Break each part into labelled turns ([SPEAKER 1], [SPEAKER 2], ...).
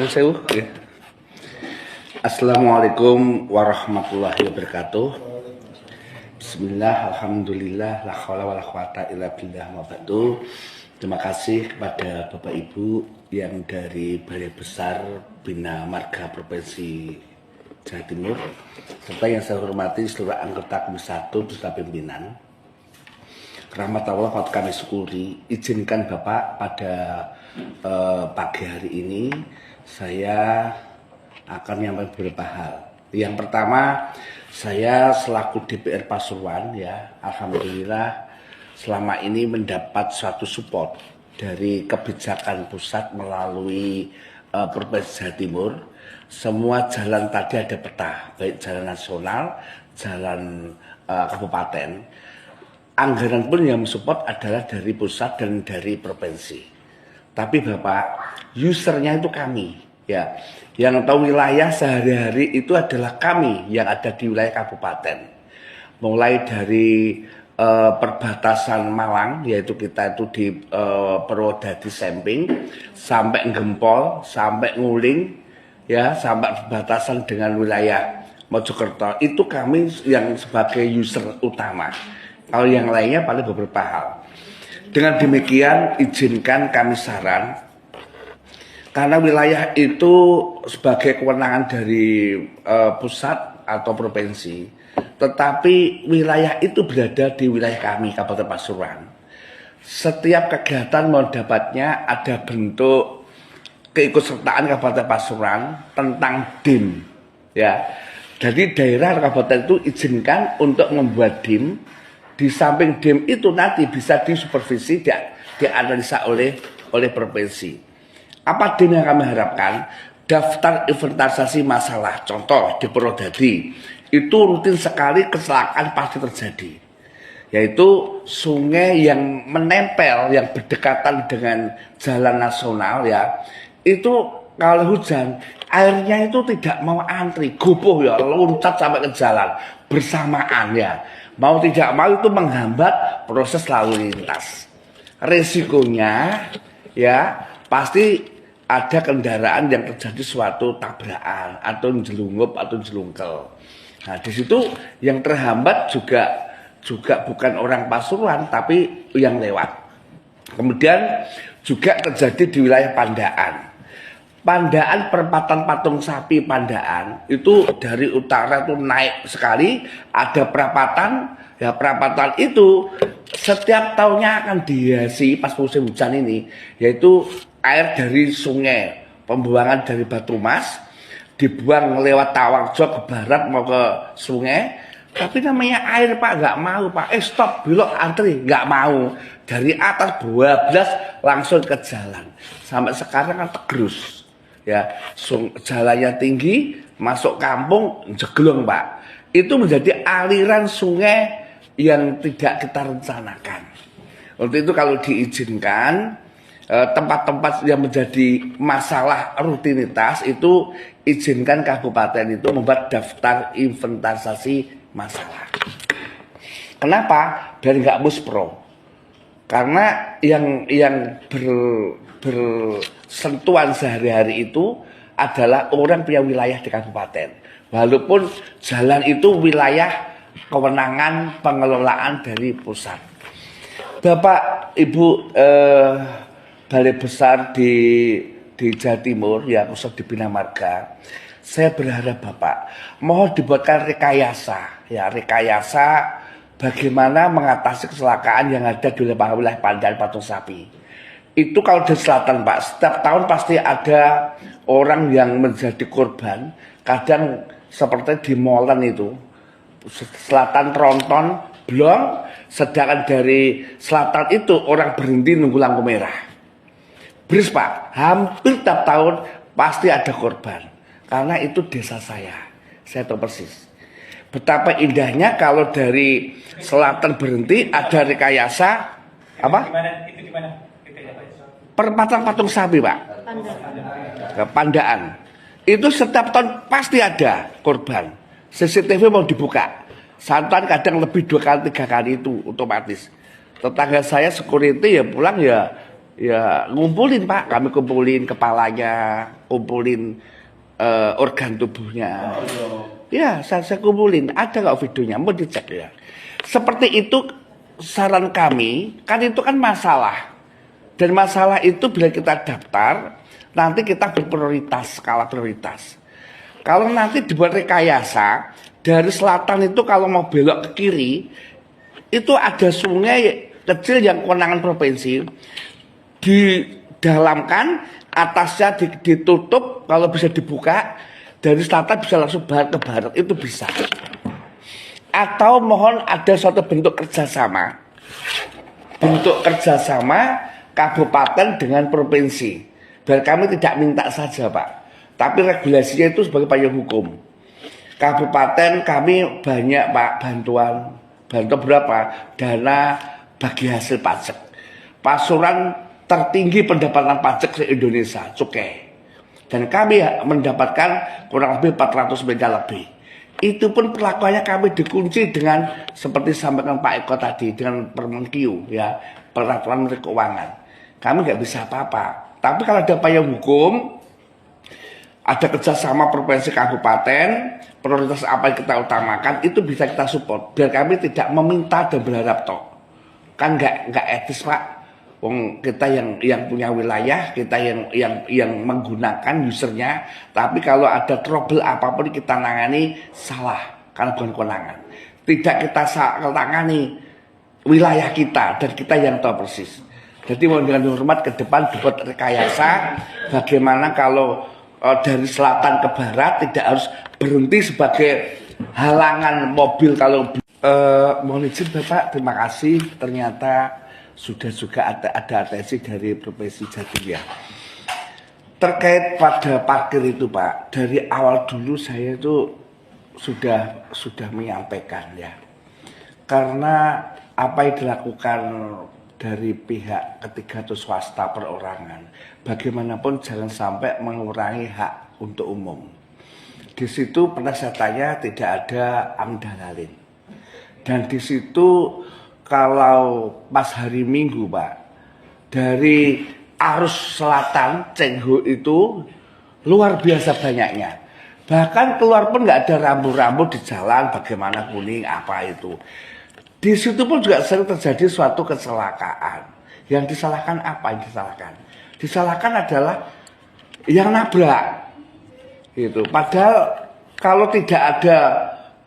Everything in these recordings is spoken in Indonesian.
[SPEAKER 1] Sewu. Assalamualaikum warahmatullahi wabarakatuh. Bismillah, alhamdulillah, la haula wala quwata illa billah wa ba'du. Terima kasih kepada Bapak Ibu yang dari Balai Besar Bina Marga Provinsi Jawa Timur, serta yang saya hormati seluruh anggota Komisi 1 beserta pimpinan. Rahmat Allah patut kami syukuri. Izinkan Bapak pada pagi hari ini saya akan menyampaikan beberapa hal. Yang pertama, saya selaku DPR Pasuruan, ya, alhamdulillah selama ini mendapat suatu support dari kebijakan pusat melalui Provinsi Jawa Timur. Semua jalan tadi ada peta, baik jalan nasional, jalan kabupaten. Anggaran pun yang mensupport adalah dari pusat dan dari provinsi. Tapi Bapak, usernya itu kami, ya. Yang tahu wilayah sehari-hari itu adalah kami yang ada di wilayah kabupaten. Mulai dari perbatasan Malang, yaitu kita itu di Purwodadi Samping, sampai Gempol, sampai Nguling, ya, sampai perbatasan dengan wilayah Mojokerto. Itu kami yang sebagai user utama. Kalau yang lainnya paling beberapa hal. Dengan demikian izinkan kami saran, karena wilayah itu sebagai kewenangan dari pusat atau provinsi, tetapi wilayah itu berada di wilayah kami, Kabupaten Pasuruan. Setiap kegiatan mau dapatnya ada bentuk keikutsertaan Kabupaten Pasuruan tentang DIM, ya. Jadi daerah kabupaten itu izinkan untuk membuat DIM. Di samping DIM itu nanti bisa disupervisi, dianalisa oleh provinsi. Apa DIM yang kami harapkan? Daftar inventarisasi masalah. Contoh di Purwodadi itu rutin sekali kecelakaan pasti terjadi, yaitu sungai yang menempel, yang berdekatan dengan jalan nasional, ya. Itu kalau hujan airnya itu tidak mau antri, gupuh, ya, loncat sampai ke jalan bersamaan, ya. Mau tidak mau itu menghambat proses lalu lintas. Resikonya, ya, pasti ada kendaraan yang terjadi suatu tabrakan atau jelungup atau jelungkel. Nah, di situ yang terhambat juga bukan orang Pasuruan tapi yang lewat. Kemudian juga terjadi di wilayah Pandaan. Pandaan perempatan Patung Sapi Pandaan itu dari utara itu naik sekali, ada perapatan, ya, perapatan itu setiap tahunnya akan dihiasi pas musim hujan ini, yaitu air dari sungai, pembuangan dari Batu Mas dibuang lewat Tawarjo ke barat mau ke sungai, tapi namanya air, Pak, nggak mau, Pak, stop, belok, antri, nggak mau. Dari atas 12 langsung ke jalan, sampai sekarang kan tergerus. Ya, jalannya tinggi, masuk kampung, jeglong, Pak. Itu menjadi aliran sungai yang tidak kita rencanakan. Untuk itu kalau diizinkan, tempat-tempat yang menjadi masalah rutinitas itu izinkan kabupaten itu membuat daftar inventarisasi masalah. Kenapa? Biar nggak muspro. Karena yang bersentuhan sehari-hari itu adalah orang punya wilayah di kabupaten. Walaupun jalan itu wilayah kewenangan pengelolaan dari pusat. Bapak Ibu Balai Besar di Jawa Timur, ya, pusat di Bina Marga, saya berharap Bapak mohon dibuatkan rekayasa, ya, rekayasa bagaimana mengatasi kecelakaan yang ada di wilayah Pandaan Patung Sapi. Itu kalau di selatan, Pak, setiap tahun pasti ada orang yang menjadi korban. Kadang seperti di Molen itu, selatan Tronton, Blong, sedangkan dari selatan itu orang berhenti nunggu lampu merah. Bris, Pak, hampir tiap tahun pasti ada korban. Karena itu desa saya tahu persis. Betapa indahnya kalau dari selatan berhenti ada rekayasa apa? Itu di mana? Perempatan Patung Sapi, Pak. Pandaan. Itu setiap tahun pasti ada korban. CCTV mau dibuka. Santan kadang lebih 2 kali 3 kali itu otomatis. Tetangga saya security ya pulang ya ngumpulin, Pak. Kami kumpulin kepalanya, kumpulin organ tubuhnya. Ya, saya kumpulin. Ada nggak videonya? Mau dicek ya. Seperti itu saran kami, kan itu kan masalah. Dan masalah itu bila kita daftar, nanti kita berprioritas, skala prioritas. Kalau nanti dibuat rekayasa, dari selatan itu kalau mau belok ke kiri, itu ada sungai kecil yang kewenangan provinsi, didalamkan, atasnya ditutup, kalau bisa dibuka, dari selatan bisa langsung ke barat, itu bisa. Atau mohon ada suatu bentuk kerjasama, kabupaten dengan provinsi. Biar kami tidak minta saja Pak, tapi regulasinya itu sebagai payung hukum. Kabupaten kami banyak Pak bantuan berapa? Dana bagi hasil pajak. Pasuruan tertinggi pendapatan pajak se-Indonesia, cukai. Dan kami mendapatkan kurang lebih 400 miliar lebih. Itu pun perlakuannya kami dikunci dengan seperti sampaikan Pak Eko tadi, dengan Permenkyu ya, peraturan Menteri Keuangan. Kami nggak bisa apa-apa. Tapi kalau ada payung hukum, ada kerjasama provinsi kabupaten, prioritas apa yang kita utamakan, itu bisa kita support. Biar kami tidak meminta dan berharap toh. Kan nggak etis Pak. Wong kita yang punya wilayah, kita yang menggunakan usernya, tapi kalau ada trouble apapun kita tangani salah, karena bukan kewenangan. Tidak kita tangani wilayah kita dan kita yang tahu persis. Jadi mohon dengan hormat ke depan dibuat rekayasa bagaimana kalau dari selatan ke barat tidak harus berhenti sebagai halangan mobil kalau mohon izin Bapak, terima kasih. Ternyata sudah juga ada atensi dari Provinsi Jatim ya. Terkait pada parkir itu Pak, dari awal dulu saya itu sudah menyampaikan ya. Karena apa yang dilakukan dari pihak ketiga atau swasta perorangan, bagaimanapun jangan sampai mengurangi hak untuk umum. Di situ pernah saya tanya tidak ada amdalalin. Dan di situ kalau pas hari Minggu Pak, dari arus selatan Cengho itu luar biasa banyaknya. Bahkan keluar pun nggak ada rambu-rambu di jalan, bagaimana kuning apa itu. Di situ pun juga sering terjadi suatu kecelakaan. Yang disalahkan apa yang disalahkan? Disalahkan adalah yang nabrak. Gitu. Padahal kalau tidak ada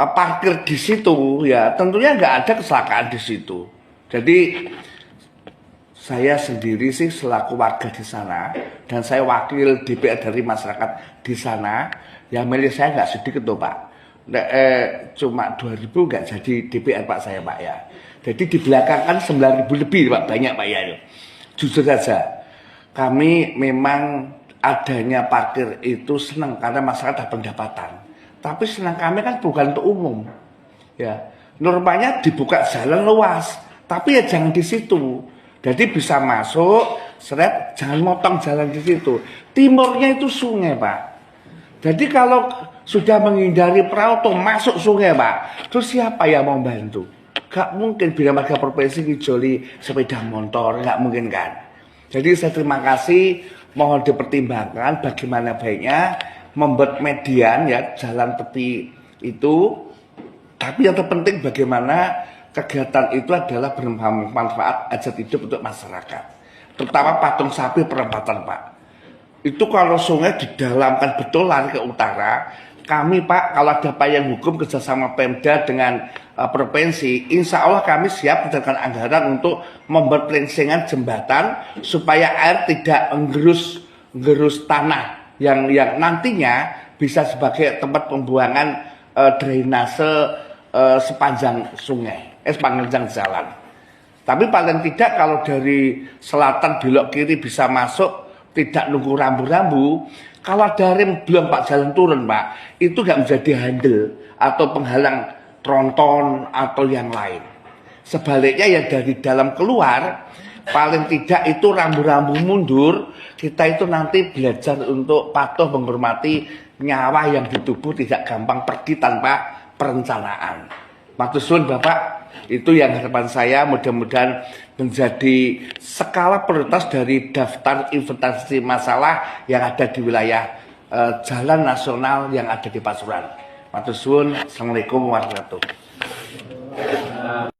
[SPEAKER 1] parkir di situ ya tentunya nggak ada kecelakaan di situ. Jadi saya sendiri sih selaku warga di sana dan saya wakil DPR dari masyarakat di sana, yang milih saya nggak sedikit tuh Pak. Cuma 2.000 nggak jadi DPR Pak saya Pak ya. Jadi di belakang kan 9.000 lebih Pak, banyak Pak ya. Jujur saja kami memang adanya parkir itu senang karena masyarakat ada pendapatan. Tapi senang kami kan bukan untuk umum. Ya, normanya dibuka jalan luas, tapi ya jangan di situ. Jadi bisa masuk, seret, jangan motong jalan di situ. Timurnya itu sungai, Pak. Jadi kalau sudah menghindari perahu tuh masuk sungai, Pak. Terus siapa yang mau bantu? Gak mungkin Bina Marga Provinsi ngijoli sepeda motor, gak mungkin kan. Jadi saya terima kasih, mohon dipertimbangkan bagaimana baiknya membuat median ya jalan tepi itu, tapi yang terpenting bagaimana kegiatan itu adalah bermanfaat hajat hidup untuk masyarakat, terutama patung sapi perempatan Pak. Itu kalau sungai didalamkan betul lari ke utara, kami Pak kalau ada payung hukum kerjasama Pemda dengan provinsi, insya Allah kami siap menjalankan anggaran untuk membuat pelengsengan jembatan supaya air tidak menggerus tanah yang nantinya bisa sebagai tempat pembuangan drainase sepanjang sungai, sepanjang jalan. Tapi paling tidak kalau dari selatan belok kiri bisa masuk, tidak nunggu rambu-rambu. Kalau ada rem belum Pak jalan turun Pak, itu nggak menjadi handle atau penghalang tronton atau yang lain. Sebaliknya yang dari dalam keluar, paling tidak itu rambu-rambu mundur, kita itu nanti belajar untuk patuh menghormati nyawa yang di tubuh tidak gampang pergi tanpa perencanaan. Matur suwun Bapak, Itu yang harapan saya, mudah-mudahan menjadi skala prioritas dari daftar inventarisasi masalah yang ada di wilayah jalan nasional yang ada di Pasuruan. Matur suwun. Assalamualaikum warahmatullahi wabarakatuh.